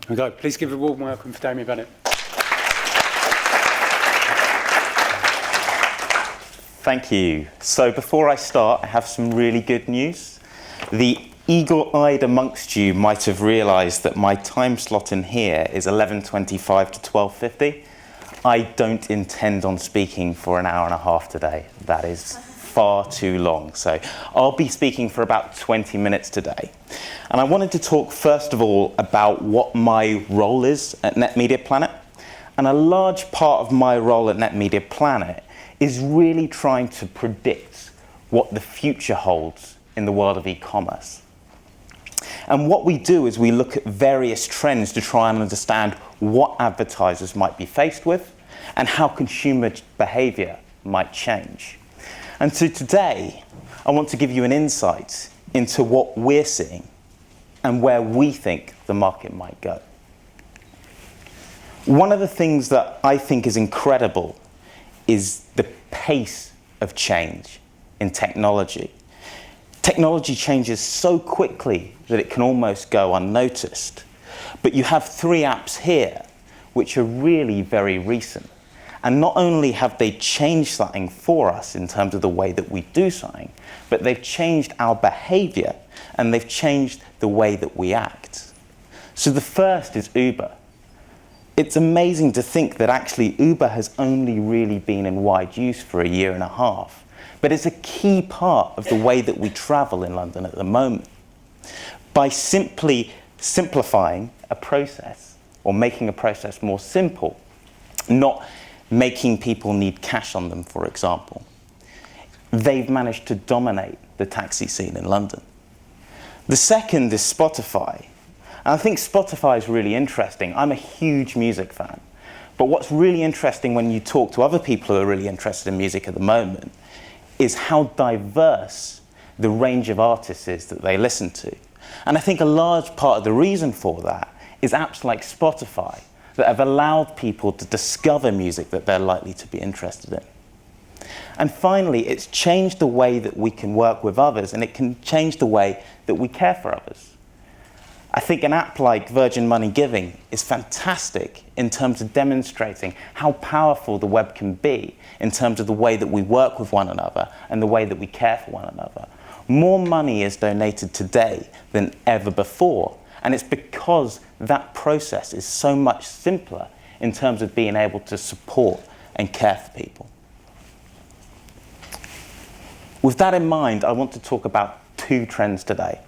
There we go. Please give a warm welcome for Damien Bennett. Thank you. So before I start, I have some really good news. The eagle-eyed amongst you might have realised that my time slot in here is 11:25 to 12:50. I don't intend on speaking for an hour and a half today. That is far too long. So I'll be speaking for about 20 minutes today. And I wanted to talk first of all about what my role is at Net Media Planet. And a large part of my role at Net Media Planet is really trying to predict what the future holds in the world of e-commerce. And what we do is we look at various trends to try and understand what advertisers might be faced with and how consumer behavior might change. And so today, I want to give you an insight into what we're seeing and where we think the market might go. One of the things that I think is incredible is the pace of change in technology. Technology changes so quickly that it can almost go unnoticed. But you have 3 apps here which are really very recent. And not only have they changed something for us in terms of the way that we do something, but they've changed our behavior and they've changed the way that we act. So the first is Uber. It's amazing to think that actually Uber has only really been in wide use for 1.5 years, but it's a key part of the way that we travel in London at the moment. By simply simplifying a process or making a process more simple, not making people need cash on them, for example, they've managed to dominate the taxi scene in London. The second is Spotify. And I think Spotify is really interesting. I'm a huge music fan. But what's really interesting when you talk to other people who are really interested in music at the moment is how diverse the range of artists is that they listen to. And I think a large part of the reason for that is apps like Spotify that have allowed people to discover music that they're likely to be interested in. And finally, it's changed the way that we can work with others, and it can change the way that we care for others. I think an app like Virgin Money Giving is fantastic in terms of demonstrating how powerful the web can be in terms of the way that we work with one another and the way that we care for one another. More money is donated today than ever before, and it's because that process is so much simpler in terms of being able to support and care for people. With that in mind, I want to talk about 2 trends today.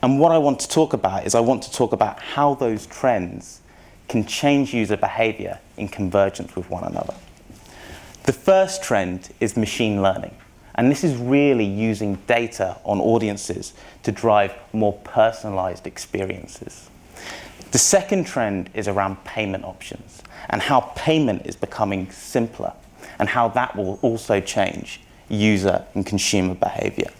And what I want to talk about is I want to talk about how those trends can change user behavior in convergence with one another. The first trend is machine learning. And this is really using data on audiences to drive more personalized experiences. The second trend is around payment options and how payment is becoming simpler and how that will also change user and consumer behavior.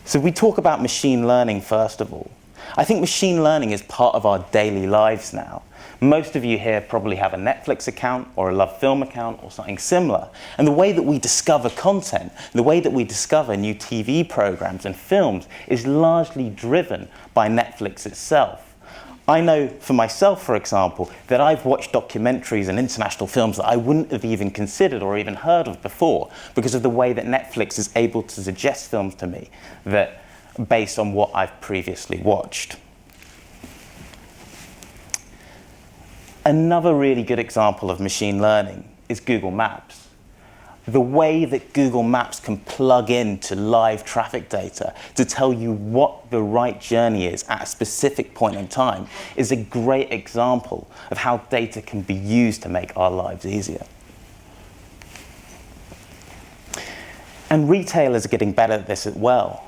So we talk about machine learning first of all. I think machine learning is part of our daily lives now. Most of you here probably have a Netflix account or a Love Film account or something similar. And the way that we discover content, the way that we discover new TV programs and films is largely driven by Netflix itself. I know for myself, for example, that I've watched documentaries and international films that I wouldn't have even considered or even heard of before because of the way that Netflix is able to suggest films to me that based on what I've previously watched. Another really good example of machine learning is Google Maps. The way that Google Maps can plug into live traffic data to tell you what the right journey is at a specific point in time is a great example of how data can be used to make our lives easier. And retailers are getting better at this as well.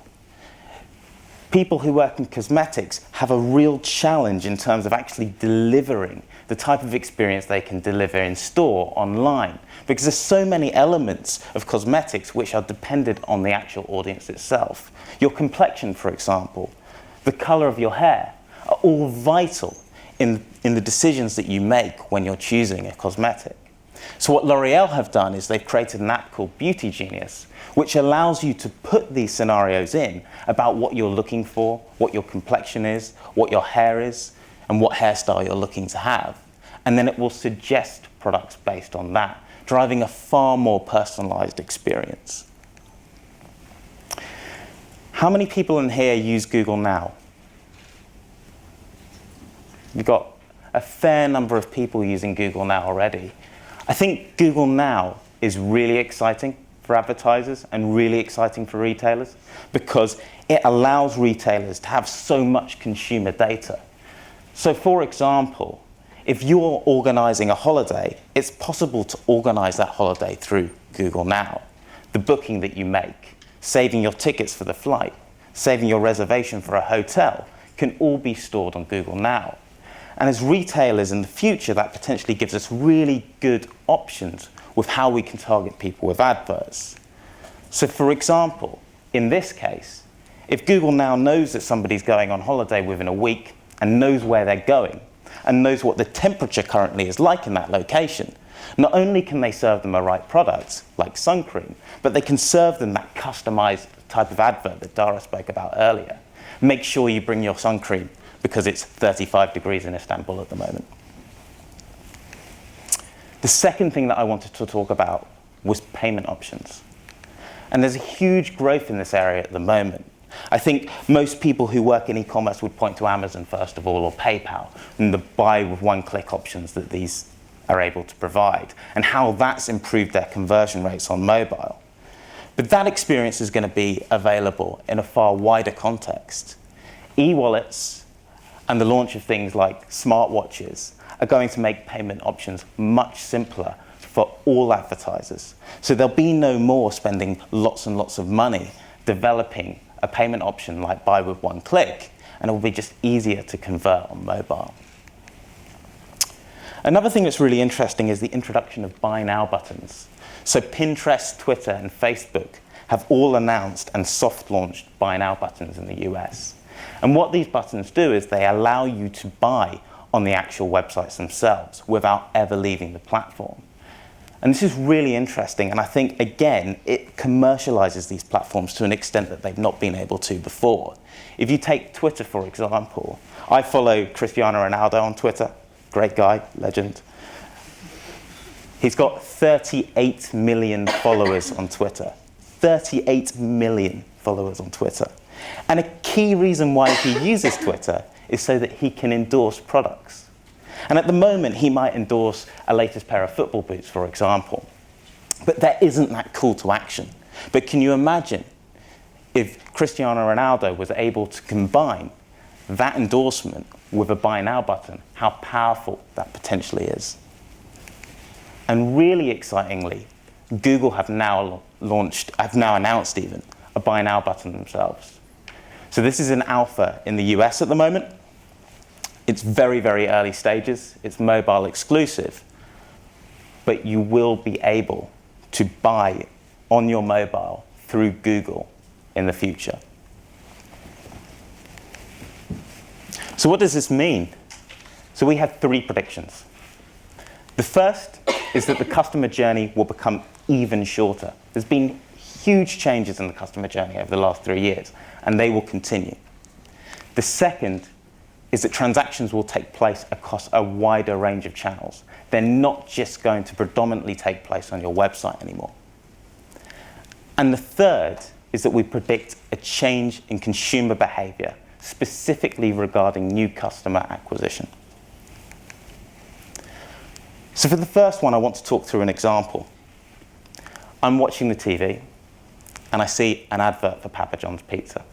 People who work in cosmetics have a real challenge in terms of actually delivering the type of experience they can deliver in store, online, because there's so many elements of cosmetics which are dependent on the actual audience itself. Your complexion, for example, the color of your hair are all vital in the decisions that you make when you're choosing a cosmetic. So what L'Oreal have done is they've created an app called Beauty Genius, which allows you to put these scenarios in about what you're looking for, what your complexion is, what your hair is, and what hairstyle you're looking to have. And then it will suggest products based on that, driving a far more personalized experience. How many people in here use Google Now? You've got a fair number of people using Google Now already. I think Google Now is really exciting for advertisers and really exciting for retailers because it allows retailers to have so much consumer data. So for example, if you're organizing a holiday, it's possible to organize that holiday through Google Now. The booking that you make, saving your tickets for the flight, saving your reservation for a hotel can all be stored on Google Now. And as retailers in the future, that potentially gives us really good options with how we can target people with adverts. So for example, in this case, if Google Now knows that somebody's going on holiday within a week and knows where they're going and knows what the temperature currently is like in that location, not only can they serve them the right products, like sun cream, but they can serve them that customized type of advert that Dara spoke about earlier. Make sure you bring your sun cream because it's 35 degrees in Istanbul at the moment. The second thing that I wanted to talk about was payment options. And there's a huge growth in this area at the moment. I think most people who work in e-commerce would point to Amazon first of all, or PayPal, and the buy with one-click options that these are able to provide, and how that's improved their conversion rates on mobile. But that experience is going to be available in a far wider context. E-wallets and the launch of things like smartwatches are going to make payment options much simpler for all advertisers. So there'll be no more spending lots and lots of money developing a payment option like buy with one click, and it will be just easier to convert on mobile. Another thing that's really interesting is the introduction of buy now buttons. So Pinterest, Twitter, and Facebook have all announced and soft launched buy now buttons in the US. And what these buttons do is they allow you to buy on the actual websites themselves without ever leaving the platform. And this is really interesting, and I think, again, it commercializes these platforms to an extent that they've not been able to before. If you take Twitter, for example, I follow Cristiano Ronaldo on Twitter. Great guy, legend. He's got 38 million followers on Twitter. 38 million followers on Twitter. And a key reason why he uses Twitter is so that he can endorse products. And at the moment, he might endorse a latest pair of football boots, for example. But there isn't that call to action. But can you imagine if Cristiano Ronaldo was able to combine that endorsement with a buy now button, how powerful that potentially is? And really excitingly, Google have now announced even, a buy now button themselves. So this is an alpha in the US at the moment. It's very, very early stages. It's mobile exclusive. But you will be able to buy on your mobile through Google in the future. So what does this mean? So we have 3 predictions. The first is that the customer journey will become even shorter. There's been huge changes in the customer journey over the last 3 years, and they will continue. The second is that transactions will take place across a wider range of channels. They're not just going to predominantly take place on your website anymore. And the third is that we predict a change in consumer behavior, specifically regarding new customer acquisition. So for the first one, I want to talk through an example. I'm watching the TV, and I see an advert for Papa John's pizza.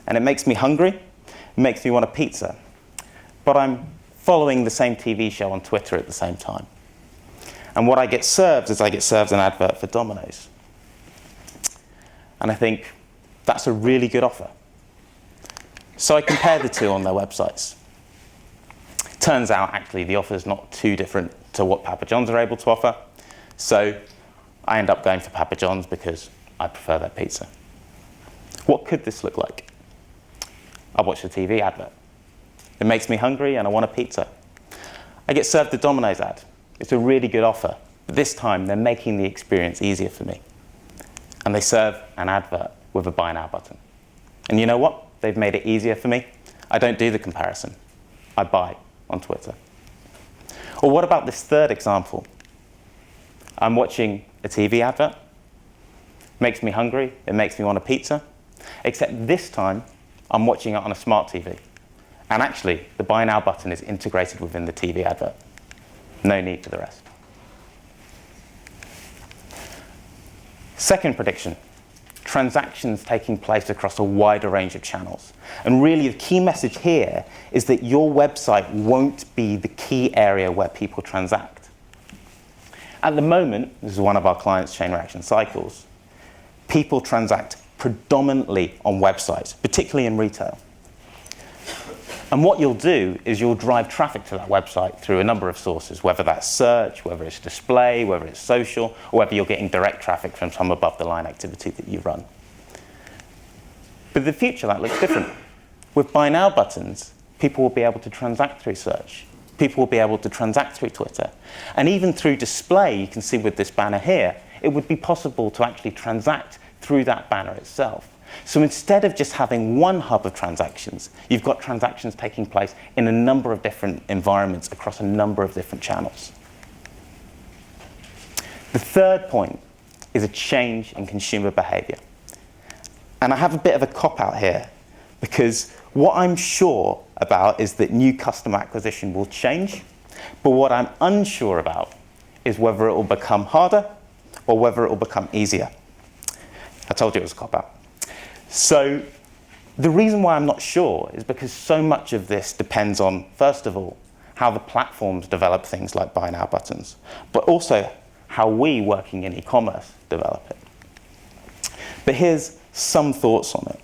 And it makes me hungry, it makes me want a pizza. But I'm following the same TV show on Twitter at the same time. And what I get served is I get served an advert for Domino's. And I think, that's a really good offer. So I compare the two on their websites. Turns out, actually, the offer's not too different to what Papa John's are able to offer. So I end up going for Papa John's because I prefer their pizza. What could this look like? I watch the TV advert. It makes me hungry and I want a pizza. I get served the Domino's ad. It's a really good offer, but this time they're making the experience easier for me. And they serve an advert with a buy now button. And you know what? They've made it easier for me. I don't do the comparison. I buy on Twitter. Or what about this third example? I'm watching a TV advert, makes me hungry, it makes me want a pizza, except this time I'm watching it on a smart TV. And actually, the buy now button is integrated within the TV advert. No need for the rest. Second prediction, transactions taking place across a wider range of channels. And really the key message here is that your website won't be the key area where people transact. At the moment, this is one of our clients' chain reaction cycles, people transact predominantly on websites, particularly in retail. And what you'll do is you'll drive traffic to that website through a number of sources, whether that's search, whether it's display, whether it's social, or whether you're getting direct traffic from some above-the-line activity that you run. But in the future, that looks different. With buy now buttons, people will be able to transact through search. People will be able to transact through Twitter. And even through display, you can see with this banner here, it would be possible to actually transact through that banner itself. So instead of just having one hub of transactions, you've got transactions taking place in a number of different environments across a number of different channels. The third point is a change in consumer behavior. And I have a bit of a cop-out here, because what I'm sure about is that new customer acquisition will change, but what I'm unsure about is whether it will become harder or whether it will become easier. I told you it was a cop-out. So the reason why I'm not sure is because so much of this depends on, first of all, how the platforms develop things like buy now buttons, but also how we, working in e-commerce, develop it. But here's some thoughts on it.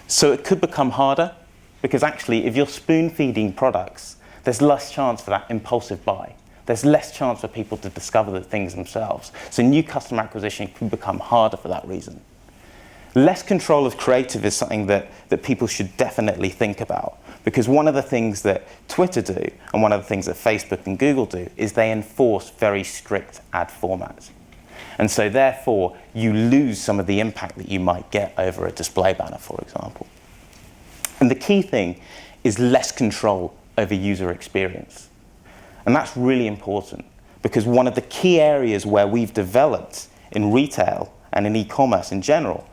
So it could become harder because actually if you're spoon-feeding products, there's less chance for that impulsive buy. There's less chance for people to discover the things themselves. So new customer acquisition could become harder for that reason. Less control of creative is something that people should definitely think about, because one of the things that Twitter do and one of the things that Facebook and Google do is they enforce very strict ad formats. And so therefore, you lose some of the impact that you might get over a display banner, for example. And the key thing is less control over user experience. And that's really important, because one of the key areas where we've developed in retail and in e-commerce in general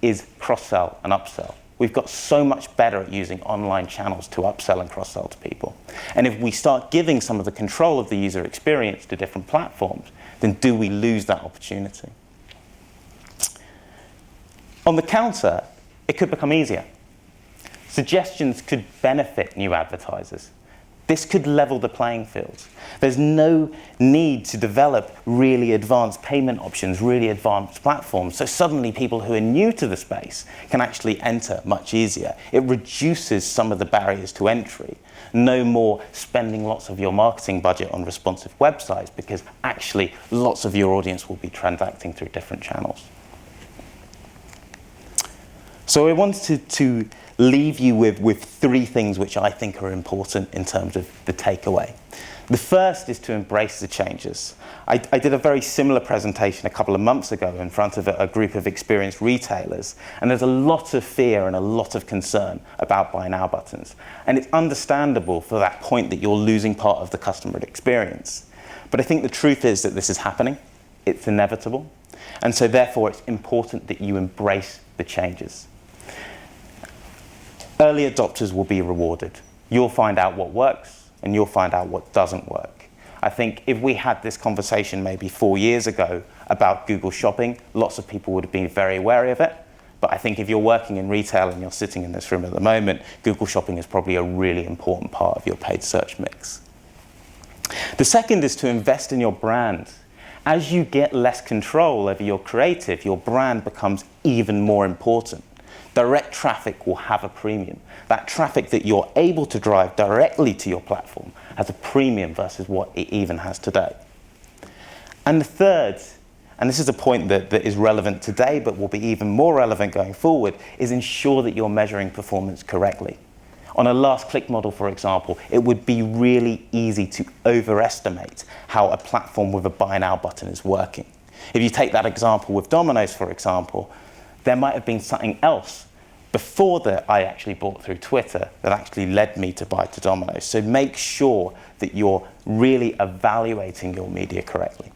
is cross-sell and upsell. We've got so much better at using online channels to upsell and cross-sell to people. And if we start giving some of the control of the user experience to different platforms, then do we lose that opportunity? On the counter, it could become easier. Suggestions could benefit new advertisers. This could level the playing field. There's no need to develop really advanced payment options, really advanced platforms. So suddenly people who are new to the space can actually enter much easier. It reduces some of the barriers to entry. No more spending lots of your marketing budget on responsive websites, because actually lots of your audience will be transacting through different channels. So I wanted to leave you with three things which I think are important in terms of the takeaway. The first is to embrace the changes. I did a very similar presentation a couple of months ago in front of a group of experienced retailers, and there's a lot of fear and a lot of concern about buy now buttons. And it's understandable for that point that you're losing part of the customer experience. But I think the truth is that this is happening. It's inevitable. And so therefore it's important that you embrace the changes. Early adopters will be rewarded. You'll find out what works and you'll find out what doesn't work. I think if we had this conversation maybe 4 years ago about Google Shopping, lots of people would have been very wary of it. But I think if you're working in retail and you're sitting in this room at the moment, Google Shopping is probably a really important part of your paid search mix. The second is to invest in your brand. As you get less control over your creative, your brand becomes even more important. Direct traffic will have a premium. That traffic that you're able to drive directly to your platform has a premium versus what it even has today. And the third, and this is a point that is relevant today but will be even more relevant going forward, is ensure that you're measuring performance correctly. On a last click model, for example, it would be really easy to overestimate how a platform with a buy now button is working. If you take that example with Domino's, for example, there might have been something else before that I actually bought through Twitter that actually led me to buy to Domino's. So make sure that you're really evaluating your media correctly.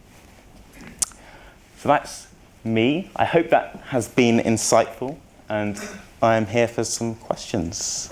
So that's me. I hope that has been insightful, and I am here for some questions.